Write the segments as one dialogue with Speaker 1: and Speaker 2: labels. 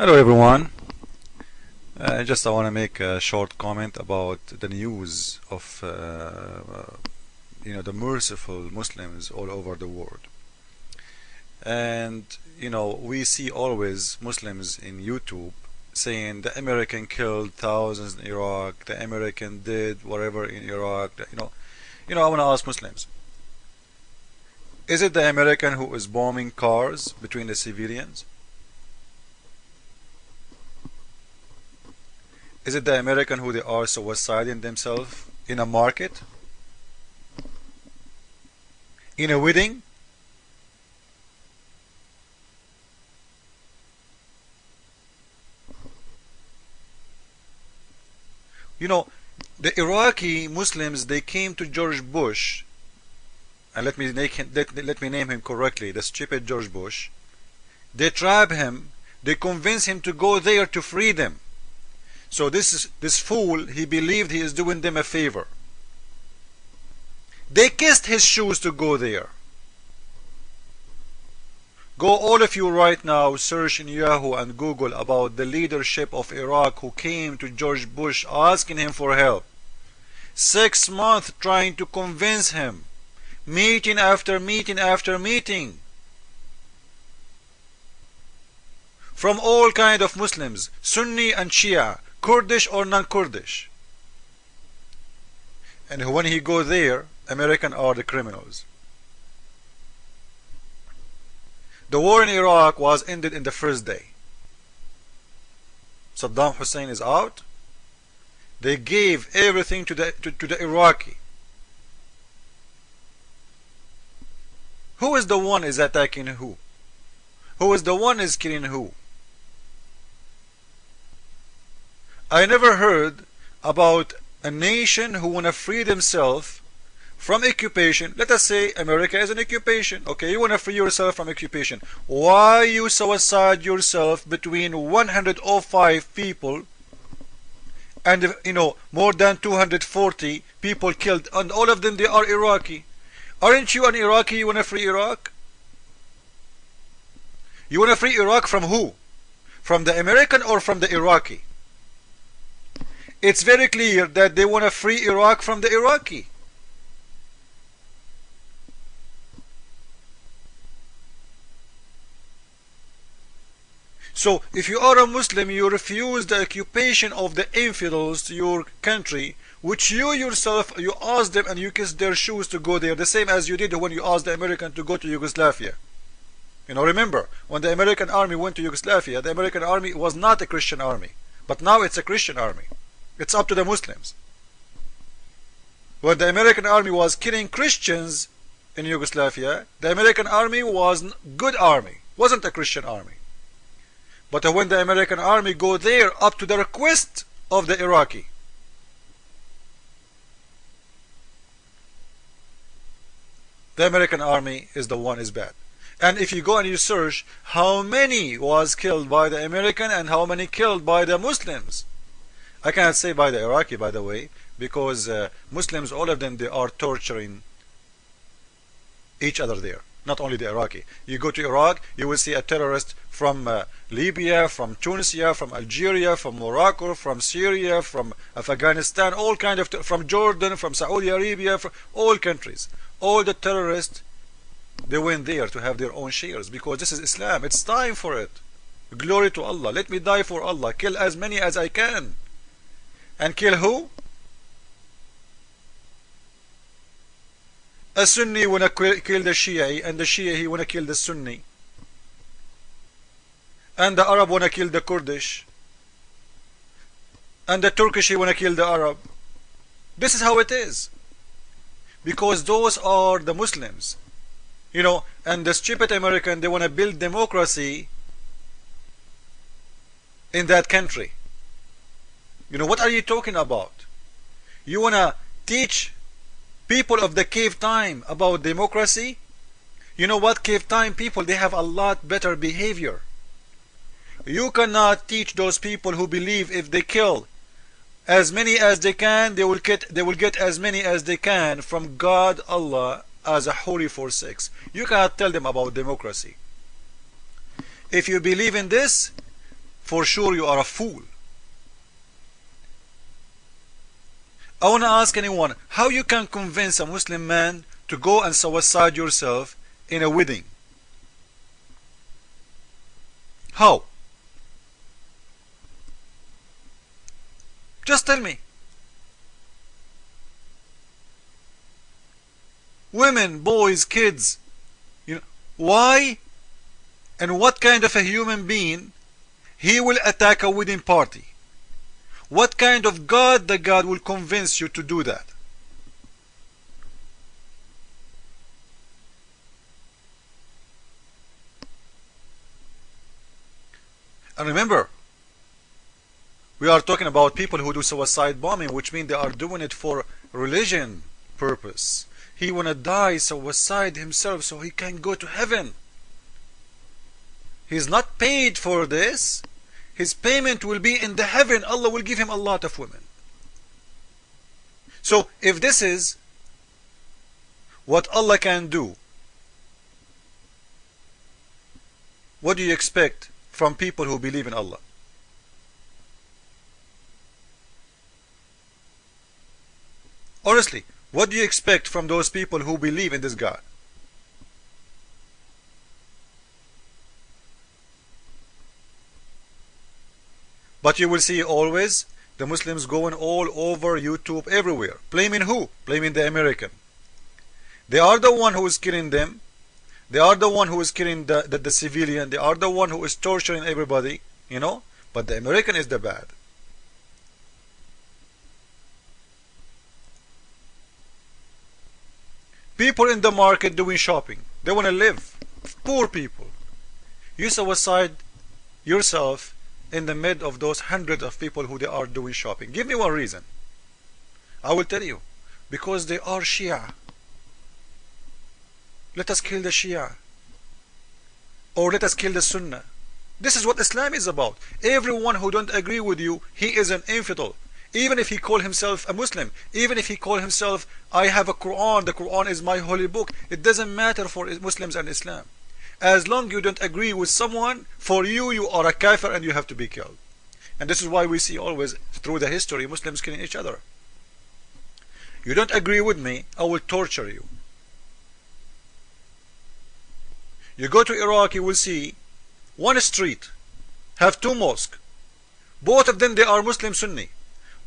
Speaker 1: Hello everyone. I want to make a short comment about the news of the merciful Muslims all over the world. And we see always Muslims in YouTube saying the American killed thousands in Iraq, the American did whatever in Iraq. I want to ask Muslims: is it the American who is bombing cars between the civilians? Is it the American who they are suiciding themselves in a market? In a wedding? The Iraqi Muslims, they came to George Bush, and let me name him correctly, the stupid George Bush. They trap him, they convince him to go there to free them. So this fool, he believed he is doing them a favor. They kissed his shoes to go there. Go all of you right now, search in Yahoo and Google about the leadership of Iraq who came to George Bush asking him for help. 6 months trying to convince him. Meeting after meeting after meeting. From all kind of Muslims, Sunni and Shia, Kurdish or non-Kurdish. And when he go there, Americans are the criminals. The war in Iraq was ended in the first day. Saddam Hussein is out. They gave everything to the Iraqi. Who is the one is attacking who? Who is the one is killing who? I never heard about a nation who want to free themselves from occupation. Let us say America is an occupation. Okay, you want to free yourself from occupation. Why you suicide yourself between 105 people and more than 240 people killed, and all of them they are Iraqi? Aren't you an Iraqi? You want to free Iraq? You want to free Iraq from who? From the American or from the Iraqi? It's very clear that they want to free Iraq from the Iraqi. So if you are a Muslim, you refuse the occupation of the infidels to your country, which you yourself, you ask them and you kiss their shoes to go there, the same as you did when you asked the American to go to Yugoslavia. Remember, when the American army went to Yugoslavia, the American army was not a Christian army, but now it's a Christian army. It's up to the Muslims. When the American army was killing Christians in Yugoslavia, the American army was a good army, wasn't a Christian army. But when the American army go there up to the request of the Iraqi, the American army is the one is bad. And if you go and you search how many was killed by the American and how many killed by the Muslims, I cannot say by the Iraqi, by the way, because Muslims, all of them, they are torturing each other there. Not only the Iraqi. You go to Iraq, you will see a terrorist from Libya, from Tunisia, from Algeria, from Morocco, from Syria, from Afghanistan, all kind of, from Jordan, from Saudi Arabia, from all countries. All the terrorists, they went there to have their own shares, because this is Islam. It's time for it. Glory to Allah. Let me die for Allah. Kill as many as I can. And kill who? A Sunni wanna kill the Shia, and the Shia he wanna kill the Sunni, and the Arab wanna kill the Kurdish, and the Turkish he wanna kill the Arab. This is how it is, because those are the Muslims, and the stupid American, they wanna build democracy in that country. What are you talking about? You wanna teach people of the cave time about democracy? You know what? Cave time people, they have a lot better behavior. You cannot teach those people who believe if they kill as many as they can, they will get as many as they can from God Allah as a holy for sex. You cannot tell them about democracy. If you believe in this, for sure you are a fool. I want to ask anyone, how you can convince a Muslim man to go and suicide yourself in a wedding? How? Just tell me. Women, boys, kids, why and what kind of a human being he will attack a wedding party? What kind of God the God will convince you to do that? And remember, we are talking about people who do suicide bombing, which means they are doing it for religion purpose. He wanna die, suicide himself so he can go to heaven. He's not paid for this. His payment will be in the heaven. Allah will give him a lot of women. So if this is what Allah can do, what do you expect from people who believe in Allah? Honestly, what do you expect from those people who believe in this God? But you will see always the Muslims going all over YouTube everywhere. Blaming who? Blaming the American. They are the one who is killing them. They are the one who is killing the civilian. They are the one who is torturing everybody, But the American is the bad. People in the market doing shopping. They want to live. Poor people. You suicide yourself in the mid of those hundreds of people who they are doing shopping. Give me one reason. I will tell you. Because they are Shia. Let us kill the Shia. Or let us kill the Sunnah. This is what Islam is about. Everyone who don't agree with you, he is an infidel. Even if he call himself a Muslim, even if he call himself, I have a Quran, the Quran is my holy book, it doesn't matter for Muslims and Islam. As long as you don't agree with someone, for you, you are a kafir and you have to be killed. And this is why we see always through the history Muslims killing each other. You don't agree with me, I will torture you. You go to Iraq, you will see one street have two mosques. Both of them, they are Muslim Sunni.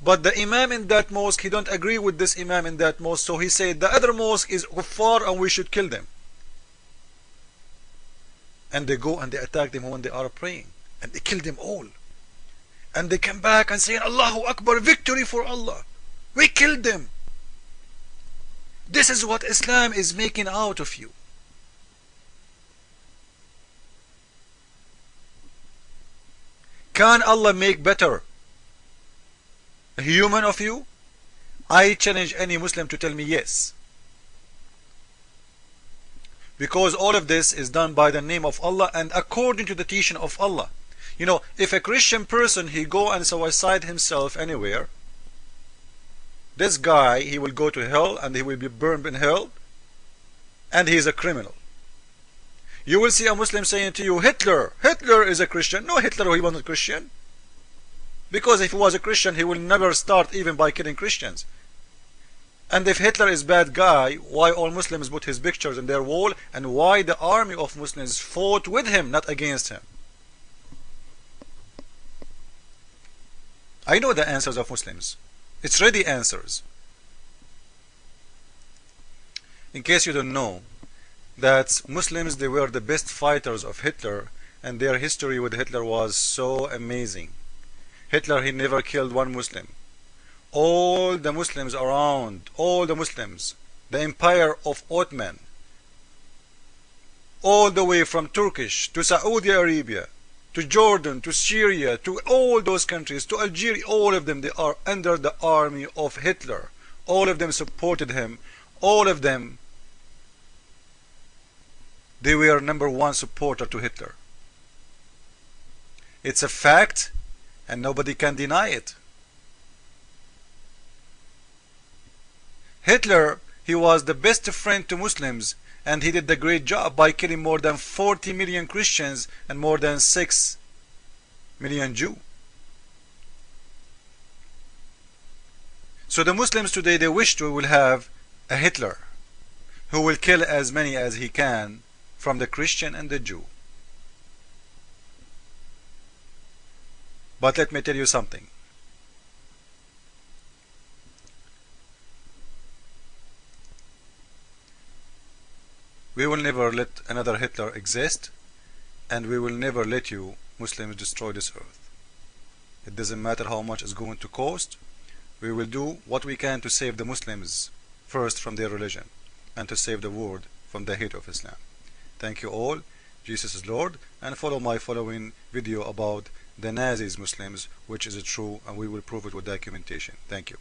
Speaker 1: But the imam in that mosque, he don't agree with this imam in that mosque, so he said the other mosque is kuffar and we should kill them. And they go and they attack them when they are praying, and they kill them all. And they come back and say, Allahu Akbar, victory for Allah, we killed them. This is what Islam is making out of you. Can Allah make better a human of you? I challenge any Muslim to tell me yes. Because all of this is done by the name of Allah and according to the teaching of Allah. If a Christian person, he go and suicide himself anywhere, this guy, he will go to hell and he will be burned in hell, and he is a criminal. You will see a Muslim saying to you, Hitler is a Christian. No, Hitler, he wasn't Christian. Because if he was a Christian, he will never start even by killing Christians. And if Hitler is bad guy, why all Muslims put his pictures in their wall, and why the army of Muslims fought with him, not against him? I know the answers of Muslims. It's ready answers. In case you don't know, that Muslims, they were the best fighters of Hitler, and their history with Hitler was so amazing. Hitler, he never killed one Muslim. All the Muslims around, all the Muslims, the empire of Ottoman, all the way from Turkish to Saudi Arabia, to Jordan, to Syria, to all those countries, to Algeria, all of them, they are under the army of Hitler. All of them supported him. All of them, they were #1 supporter to Hitler. It's a fact, and nobody can deny it. Hitler, he was the best friend to Muslims, and he did a great job by killing more than 40 million Christians and more than 6 million Jew. So the Muslims today, they wish we will have a Hitler who will kill as many as he can from the Christian and the Jew. But let me tell you something. We will never let another Hitler exist, and we will never let you Muslims destroy this earth. It doesn't matter how much it's going to cost. We will do what we can to save the Muslims first from their religion, and to save the world from the hate of Islam. Thank you all. Jesus is Lord, and follow my following video about the Nazis Muslims, which is true, and we will prove it with documentation. Thank you.